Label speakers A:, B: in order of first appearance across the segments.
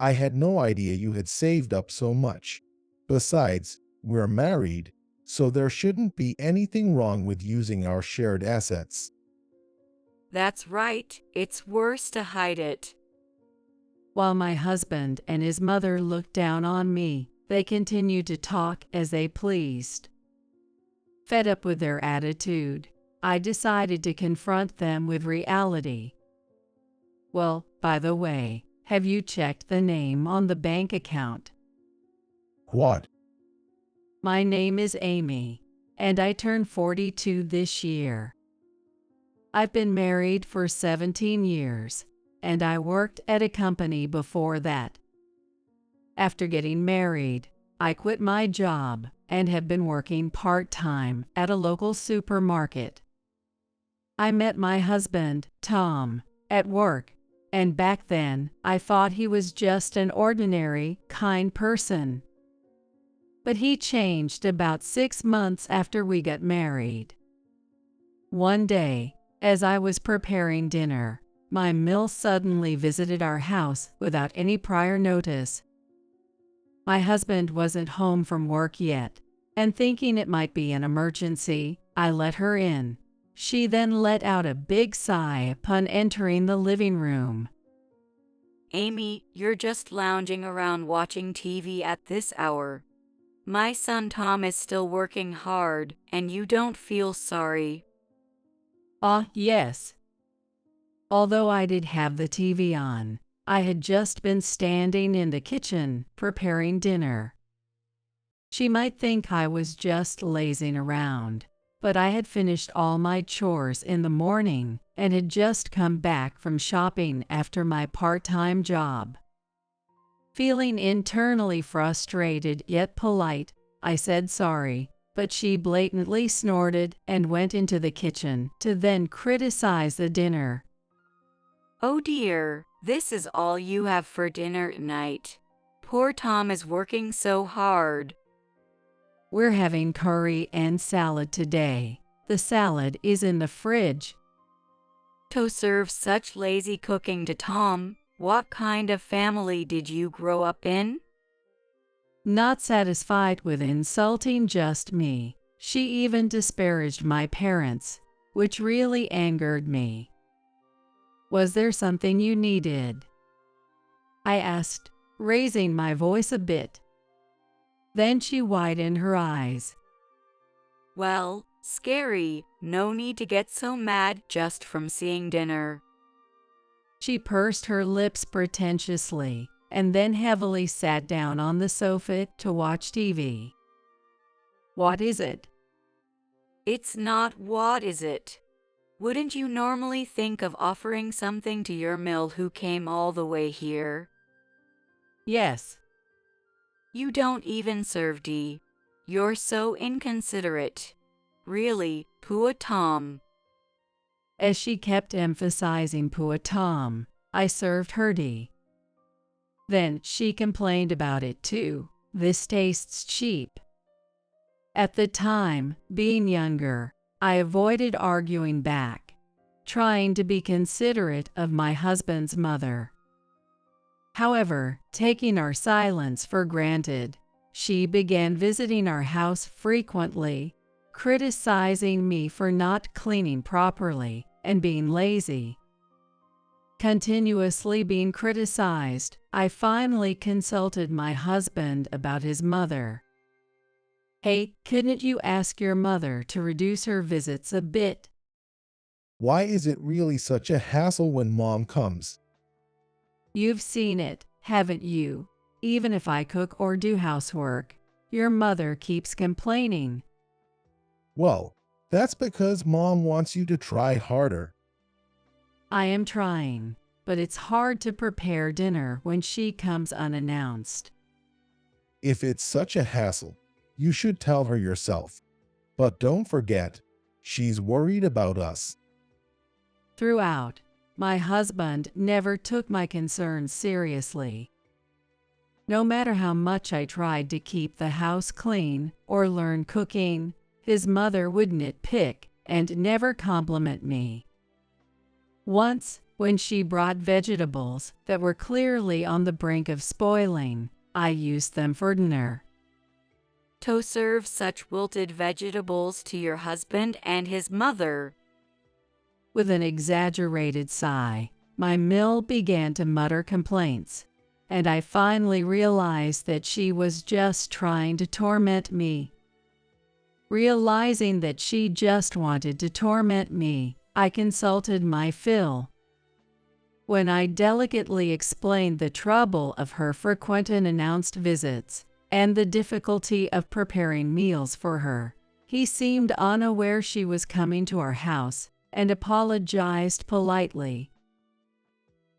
A: I had no idea you had saved up so much. Besides, we're married, so there shouldn't be anything wrong with using our shared assets.
B: That's right, it's worse to hide it.
C: While my husband and his mother looked down on me, they continued to talk as they pleased. Fed up with their attitude, I decided to confront them with reality. Well, by the way, have you checked the name on the bank account?
A: What?
C: My name is Amy, and I turned 42 this year. I've been married for 17 years, and I worked at a company before that. After getting married, I quit my job and have been working part-time at a local supermarket. I met my husband, Tom, at work, and back then I thought he was just an ordinary, kind person. But he changed about 6 months after we got married. One day, as I was preparing dinner, my MIL suddenly visited our house without any prior notice. My husband wasn't home from work yet, and thinking it might be an emergency, I let her in. She then let out a big sigh upon entering the living room.
B: Amy, you're just lounging around watching TV at this hour. My son Tom is still working hard, and you don't feel sorry.
C: Ah, yes. Although I did have the TV on, I had just been standing in the kitchen preparing dinner. She might think I was just lazing around, but I had finished all my chores in the morning and had just come back from shopping after my part-time job. Feeling internally frustrated yet polite, I said sorry, but she blatantly snorted and went into the kitchen to then criticize the dinner.
B: Oh dear, this is all you have for dinner tonight. Poor Tom is working so hard.
C: We're having curry and salad today. The salad is in the fridge.
B: To serve such lazy cooking to Tom, what kind of family did you grow up in?
C: Not satisfied with insulting just me, she even disparaged my parents, which really angered me. Was there something you needed? I asked, raising my voice a bit. Then she widened her eyes.
B: Well, scary, no need to get so mad just from seeing dinner.
C: She pursed her lips pretentiously and then heavily sat down on the sofa to watch TV. What is it?
B: It's not what is it? Wouldn't you normally think of offering something to your MIL who came all the way here?
C: Yes.
B: You don't even serve tea. You're so inconsiderate. Really, poor Tom.
C: As she kept emphasizing poor Tom, I served her tea. Then she complained about it too. This tastes cheap. At the time, being younger, I avoided arguing back, trying to be considerate of my husband's mother. However, taking our silence for granted, she began visiting our house frequently, criticizing me for not cleaning properly and being lazy. Continuously being criticized, I finally consulted my husband about his mother. Hey, couldn't you ask your mother to reduce her visits a bit?
A: Why is it really such a hassle when Mom comes?
C: You've seen it, haven't you? Even if I cook or do housework, your mother keeps complaining.
A: Well, that's because Mom wants you to try harder.
C: I am trying, but it's hard to prepare dinner when she comes unannounced.
A: If it's such a hassle, you should tell her yourself. But don't forget, she's worried about us.
C: Throughout, my husband never took my concerns seriously. No matter how much I tried to keep the house clean or learn cooking, his mother would nitpick and never compliment me. Once, When she brought vegetables that were clearly on the brink of spoiling, I used them for dinner.
B: To serve such wilted vegetables to your husband and his mother.
C: With an exaggerated sigh, my MIL began to mutter complaints, and I finally realized that she was just trying to torment me. Realizing that she just wanted to torment me, I consulted my Phil. When I delicately explained the trouble of her frequent unannounced visits and the difficulty of preparing meals for her, he seemed unaware she was coming to our house and apologized politely.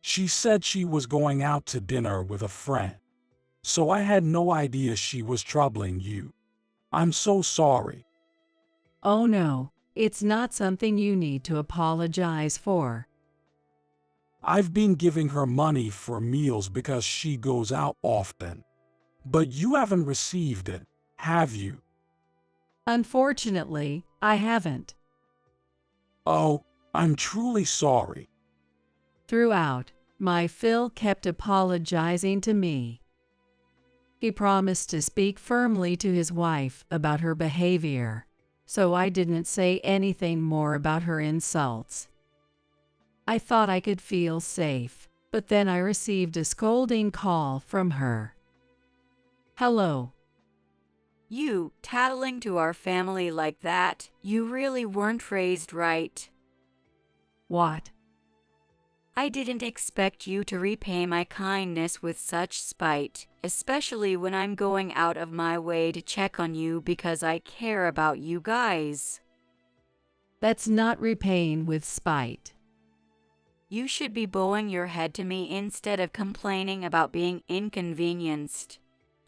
D: She said she was going out to dinner with a friend, so I had no idea she was troubling you. I'm so sorry.
C: Oh no, it's not something you need to apologize for.
D: I've been giving her money for meals because she goes out often. But you haven't received it, have you?
C: Unfortunately, I haven't.
D: Oh, I'm truly sorry.
C: Throughout, my Phil kept apologizing to me. He promised to speak firmly to his wife about her behavior, so I didn't say anything more about her insults. I thought I could feel safe, but then I received a scolding call from her. Hello.
B: You tattling to our family like that, you really weren't raised right.
C: What?
B: I didn't expect you to repay my kindness with such spite, especially when I'm going out of my way to check on you because I care about you guys.
C: That's not repaying with spite.
B: You should be bowing your head to me instead of complaining about being inconvenienced.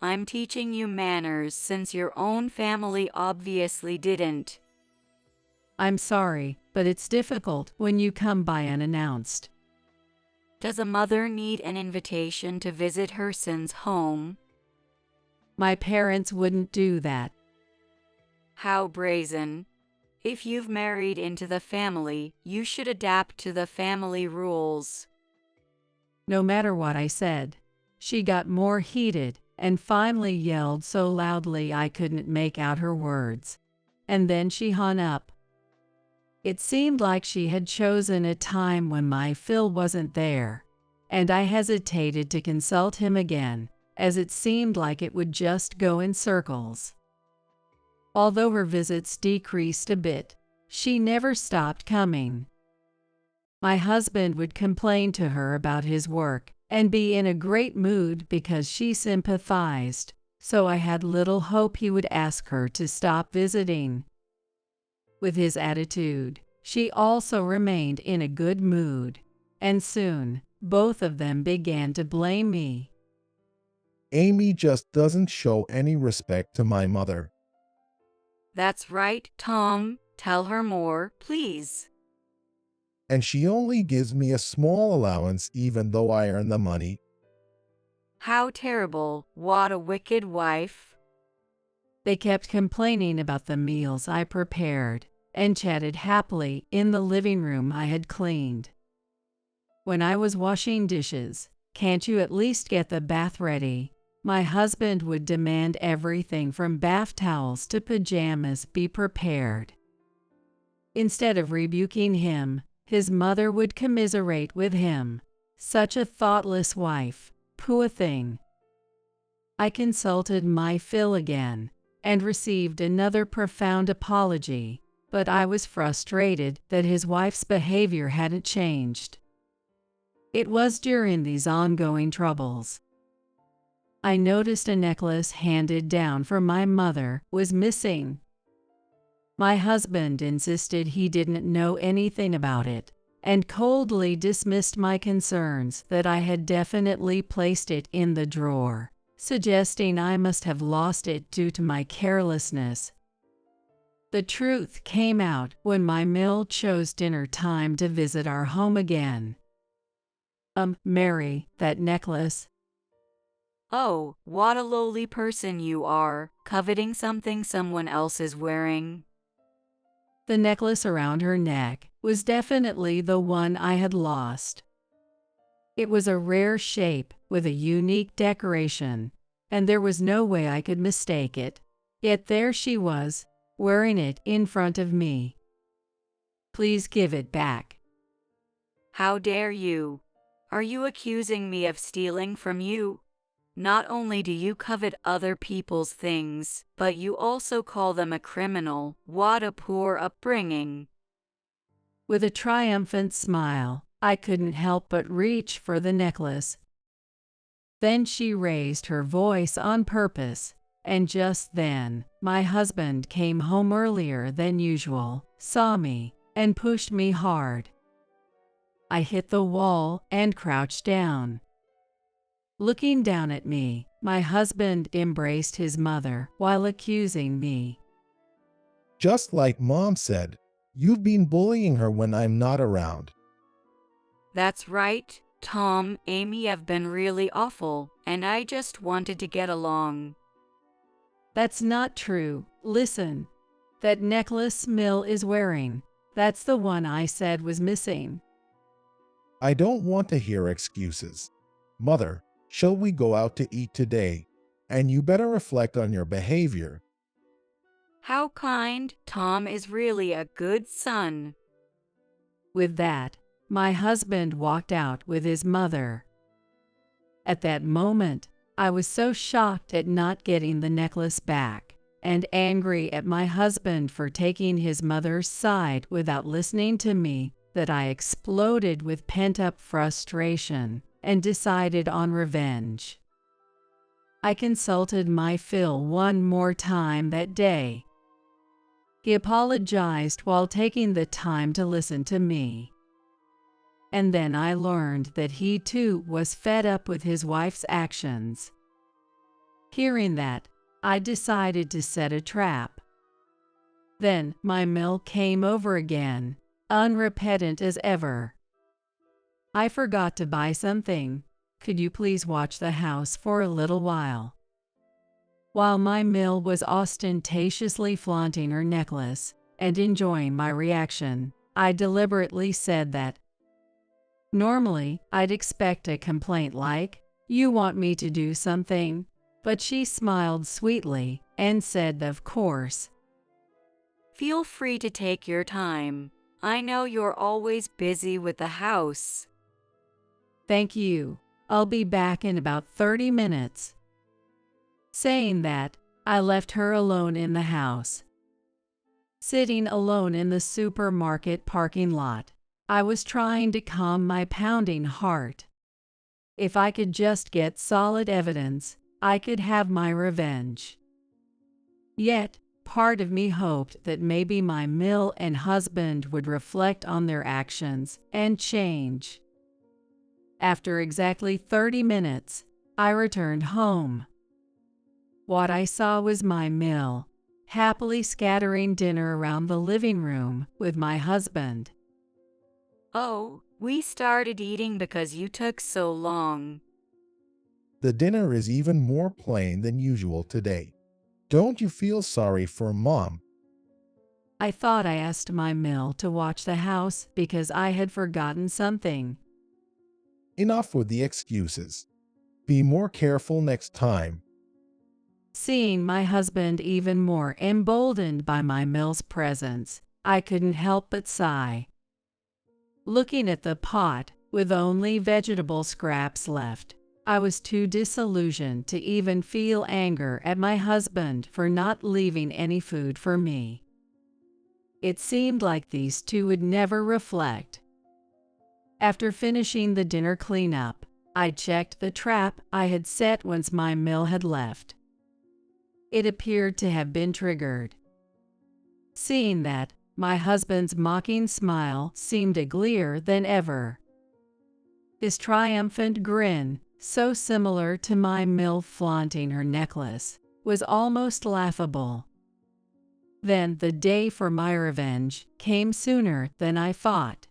B: I'm teaching you manners since your own family obviously didn't.
C: I'm sorry, but it's difficult when you come by unannounced.
B: Does a mother need an invitation to visit her son's home?
C: My parents wouldn't do that.
B: How brazen. If you've married into the family, you should adapt to the family rules.
C: No matter what I said, she got more heated and finally yelled so loudly I couldn't make out her words. And then she hung up. It seemed like she had chosen a time when my Phil wasn't there, and I hesitated to consult him again, as it seemed like it would just go in circles. Although her visits decreased a bit, she never stopped coming. My husband would complain to her about his work and be in a great mood because she sympathized, so I had little hope he would ask her to stop visiting. With his attitude, she also remained in a good mood, and soon, both of them began to blame me.
A: Amy just doesn't show any respect to my mother.
B: That's right, Tom. Tell her more, please.
A: And she only gives me a small allowance even though I earn the money.
B: How terrible. What a wicked wife.
C: They kept complaining about the meals I prepared and chatted happily in the living room I had cleaned. When I was washing dishes, "Can't you at least get the bath ready?" my husband would demand everything from bath towels to pajamas be prepared. Instead of rebuking him, his mother would commiserate with him. Such a thoughtless wife, poor thing. I consulted my Phil again and received another profound apology, but I was frustrated that his wife's behavior hadn't changed. It was during these ongoing troubles I noticed a necklace handed down from my mother was missing. My husband insisted he didn't know anything about it and coldly dismissed my concerns that I had definitely placed it in the drawer, suggesting I must have lost it due to my carelessness. The truth came out when my MIL chose dinner time to visit our home again. Mary, that necklace.
B: Oh, what a lowly person you are, coveting something someone else is wearing.
C: The necklace around her neck was definitely the one I had lost. It was a rare shape with a unique decoration, and there was no way I could mistake it. Yet there she was, wearing it in front of me. Please give it back.
B: How dare you? Are you accusing me of stealing from you? Not only do you covet other people's things, but you also call them a criminal. What a poor upbringing.
C: With a triumphant smile, I couldn't help but reach for the necklace. Then she raised her voice on purpose, and just then, my husband came home earlier than usual, saw me, and pushed me hard. I hit the wall and crouched down. Looking down at me, my husband embraced his mother while accusing me.
A: Just like Mom said, you've been bullying her when I'm not around.
B: That's right, Tom. Amy have been really awful, and I just wanted to get along.
C: That's not true. Listen, that necklace Mill is wearing, that's the one I said was missing.
A: I don't want to hear excuses. Mother, shall we go out to eat today? And you better reflect on your behavior.
B: How kind. Tom is really a good son.
C: With that, my husband walked out with his mother. At that moment, I was so shocked at not getting the necklace back, and angry at my husband for taking his mother's side without listening to me, that I exploded with pent-up frustration and decided on revenge. I consulted my Phil one more time that day. He apologized while taking the time to listen to me. And then I learned that he too was fed up with his wife's actions. Hearing that, I decided to set a trap. Then my Mill came over again, unrepentant as ever. I forgot to buy something. Could you please watch the house for a little while? While my Mill was ostentatiously flaunting her necklace and enjoying my reaction, I deliberately said that normally I'd expect a complaint like, "You want me to do something?" But she smiled sweetly and said, "Of course."
B: Feel free to take your time. I know you're always busy with the house.
C: Thank you. I'll be back in about 30 minutes. Saying that, I left her alone in the house. Sitting alone in the supermarket parking lot, I was trying to calm my pounding heart. If I could just get solid evidence, I could have my revenge. Yet, part of me hoped that maybe my Mill and husband would reflect on their actions and change. After exactly 30 minutes, I returned home. What I saw was my Mill, happily scattering dinner around the living room with my husband.
B: Oh, we started eating because you took so long.
A: The dinner is even more plain than usual today. Don't you feel sorry for Mom?
C: I thought I asked my Mill to watch the house because I had forgotten something.
A: Enough with the excuses. Be more careful next time.
C: Seeing my husband even more emboldened by my Mill's presence, I couldn't help but sigh. Looking at the pot, with only vegetable scraps left, I was too disillusioned to even feel anger at my husband for not leaving any food for me. It seemed like these two would never reflect. After finishing the dinner cleanup, I checked the trap I had set once my Mill had left. It appeared to have been triggered. Seeing that, my husband's mocking smile seemed uglier than ever. His triumphant grin, so similar to my Mill flaunting her necklace, was almost laughable. Then the day for my revenge came sooner than I thought.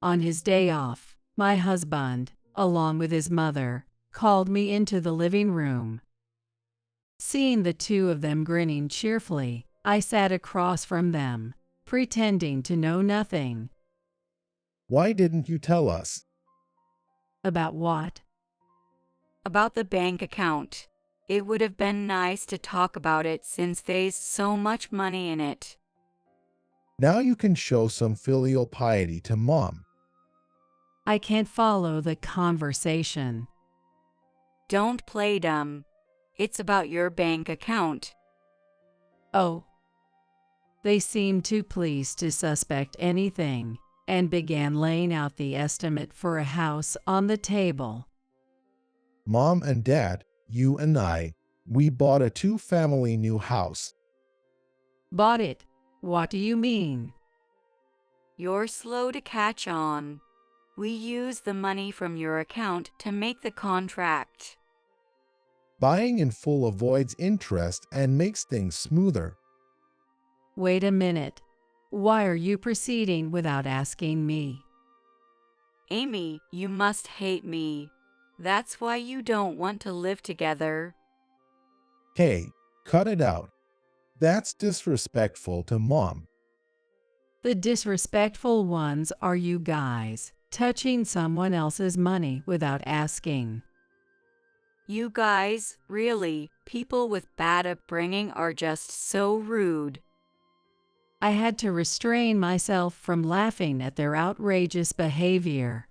C: On his day off, my husband, along with his mother, called me into the living room. Seeing the two of them grinning cheerfully, I sat across from them, pretending to know nothing.
A: Why didn't you tell us?
C: About what?
B: About the bank account. It would have been nice to talk about it since there's so much money in it.
A: Now you can show some filial piety to Mom.
C: I can't follow the conversation.
B: Don't play dumb. It's about your bank account.
C: Oh. They seemed too pleased to suspect anything and began laying out the estimate for a house on the table.
A: Mom and Dad, you and I, we bought a two-family new house.
C: Bought it? What do you mean?
B: You're slow to catch on. We used the money from your account to make the contract.
A: Buying in full avoids interest and makes things smoother.
C: Wait a minute. Why are you proceeding without asking me?
B: Amy, you must hate me. That's why you don't want to live together.
A: Hey, cut it out. That's disrespectful to Mom.
C: The disrespectful ones are you guys, touching someone else's money without asking.
B: You guys, really, people with bad upbringing are just so rude.
C: I had to restrain myself from laughing at their outrageous behavior.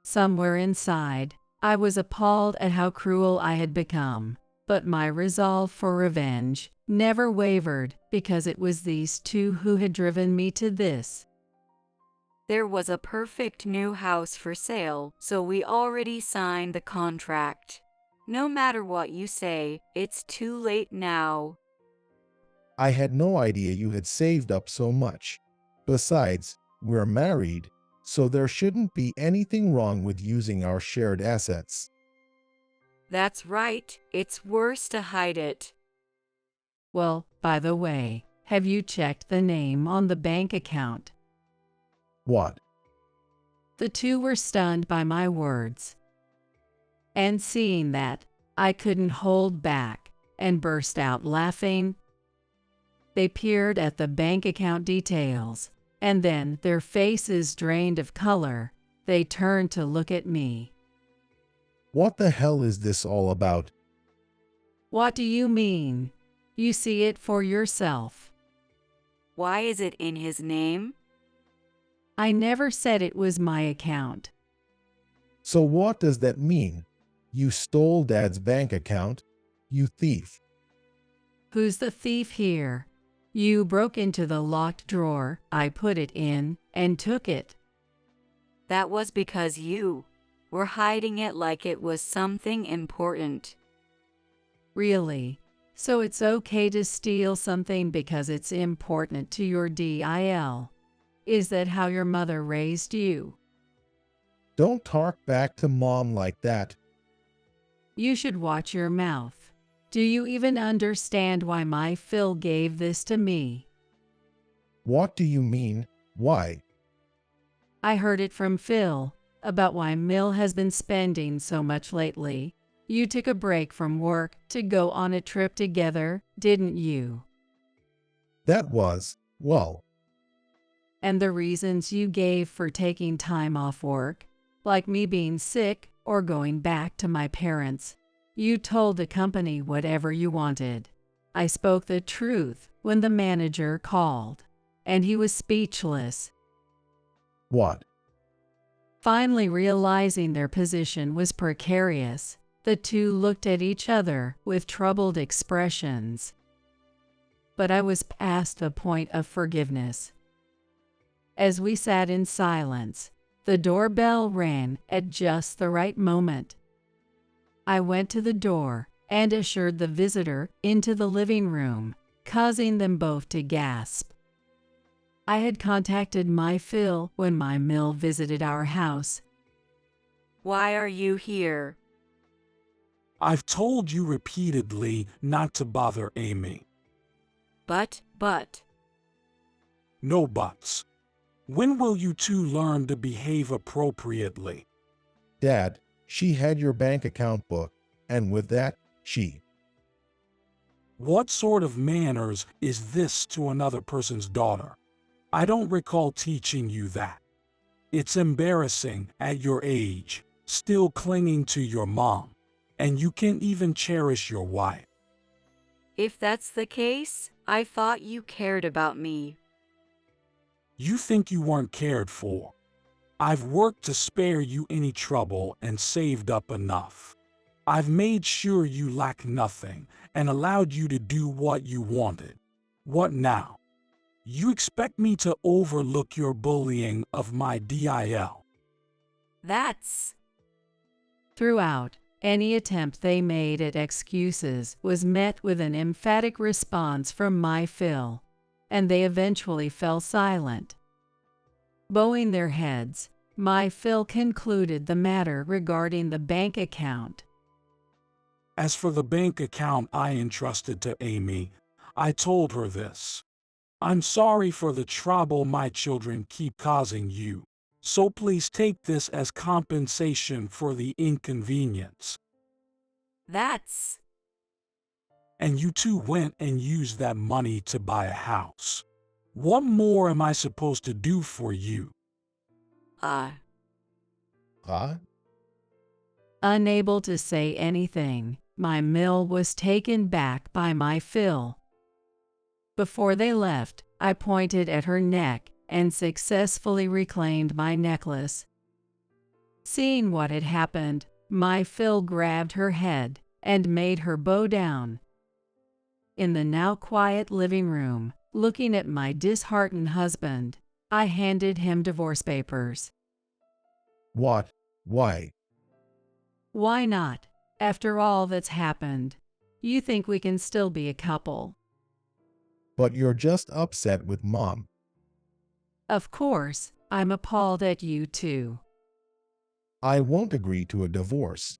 C: Somewhere inside, I was appalled at how cruel I had become, but my resolve for revenge never wavered because it was these two who had driven me to this.
B: There was a perfect new house for sale, so we already signed the contract. No matter what you say, it's too late now.
A: I had no idea you had saved up so much. Besides, we're married, so there shouldn't be anything wrong with using our shared assets.
B: That's right, it's worse to hide it.
C: Well, by the way, have you checked the name on the bank account?
A: What?
C: The two were stunned by my words. And seeing that, I couldn't hold back and burst out laughing. They peered at the bank account details, and then, their faces drained of color, they turned to look at me.
A: What the hell is this all about?
C: What do you mean? You see it for yourself.
B: Why is it in his name?
C: I never said it was my account.
A: So what does that mean? You stole Dad's bank account, you thief.
C: Who's the thief here? You broke into the locked drawer I put it in and took it.
B: That was because you were hiding it like it was something important.
C: Really? So it's okay to steal something because it's important to your DIL? Is that how your mother raised you?
A: Don't talk back to Mom like that.
C: You should watch your mouth. Do you even understand why my Phil gave this to me?
A: What do you mean, why?
C: I heard it from Phil about why MIL has been spending so much lately. You took a break from work to go on a trip together, didn't you?
A: That was, well,
C: And the reasons you gave for taking time off work, like me being sick or going back to my parents. You told the company whatever you wanted. I spoke the truth when the manager called, and he was speechless.
A: what?
C: Finally realizing their position was precarious, the two looked at each other with troubled expressions. But I was past the point of forgiveness. As we sat in silence, the doorbell rang at just the right moment. I went to the door and ushered the visitor into the living room, causing them both to gasp. I had contacted my Phil when my MIL visited our house.
B: Why are you here?
D: I've told you repeatedly not to bother Amy.
B: But.
D: No buts. When will you two learn to behave appropriately?
A: Dad, she had your bank account book, and with that, she.
D: What sort of manners is this to another person's daughter? I don't recall teaching you that. It's embarrassing at your age, still clinging to your mom, and you can't even cherish your wife.
B: If that's the case, I thought you cared about me.
D: You think you weren't cared for. I've worked to spare you any trouble and saved up enough. I've made sure you lack nothing and allowed you to do what you wanted. What now? You expect me to overlook your bullying of my DIL?
B: That's
C: Throughout, any attempt they made at excuses was met with an emphatic response from my Phil, and they eventually fell silent. Bowing their heads, my Phil concluded the matter regarding the bank account.
D: As for the bank account I entrusted to Amy, I told her this. I'm sorry for the trouble my children keep causing you, so please take this as compensation for the inconvenience.
B: that's
D: And you two went and used that money to buy a house. What more am I supposed to do for you?
A: Huh?
C: Unable to say anything, my mill was taken back by my Phil. Before they left, I pointed at her neck and successfully reclaimed my necklace. Seeing what had happened, my Phil grabbed her head and made her bow down. In the now quiet living room, looking at my disheartened husband, I handed him divorce papers.
A: What? Why?
C: Why not? After all that's happened, you think we can still be a couple.
A: But you're just upset with Mom.
C: Of course, I'm appalled at you too.
A: I won't agree to a divorce.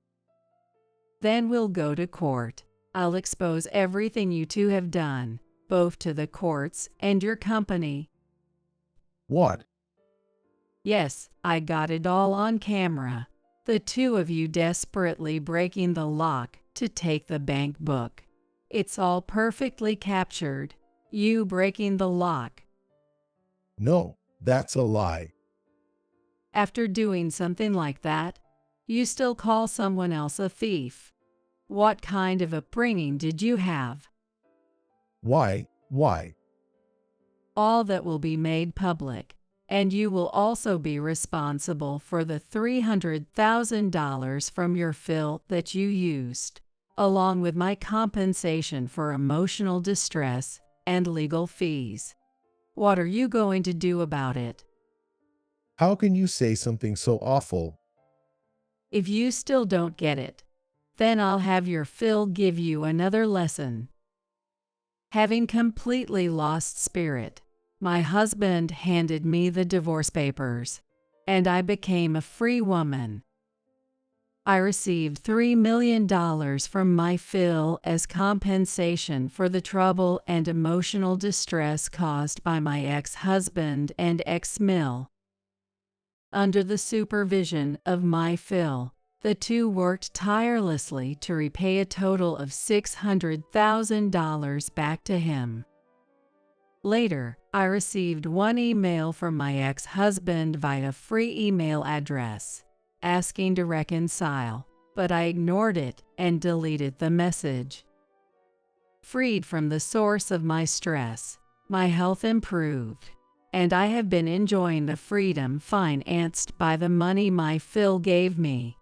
C: Then we'll go to court. I'll expose everything you two have done, both to the courts and your company.
A: What?
C: Yes, I got it all on camera. The two of you desperately breaking the lock to take the bank book. It's all perfectly captured. You breaking the lock.
A: No, that's a lie.
C: After doing something like that, you still call someone else a thief. What kind of upbringing did you have?
A: Why? Why?
C: All that will be made public, and you will also be responsible for the $300,000 from your Phil that you used, along with my compensation for emotional distress and legal fees. What are you going to do about it?
A: How can you say something so awful?
C: If you still don't get it, then I'll have your Phil give you another lesson. Having completely lost spirit, my husband handed me the divorce papers, and I became a free woman. I received $3 million from my Phil as compensation for the trouble and emotional distress caused by my ex-husband and ex-mill. Under the supervision of my Phil, the two worked tirelessly to repay a total of $600,000 back to him. Later, I received one email from my ex-husband via free email address, asking to reconcile, but I ignored it and deleted the message. Freed from the source of my stress, my health improved, and I have been enjoying the freedom financed by the money my Phil gave me.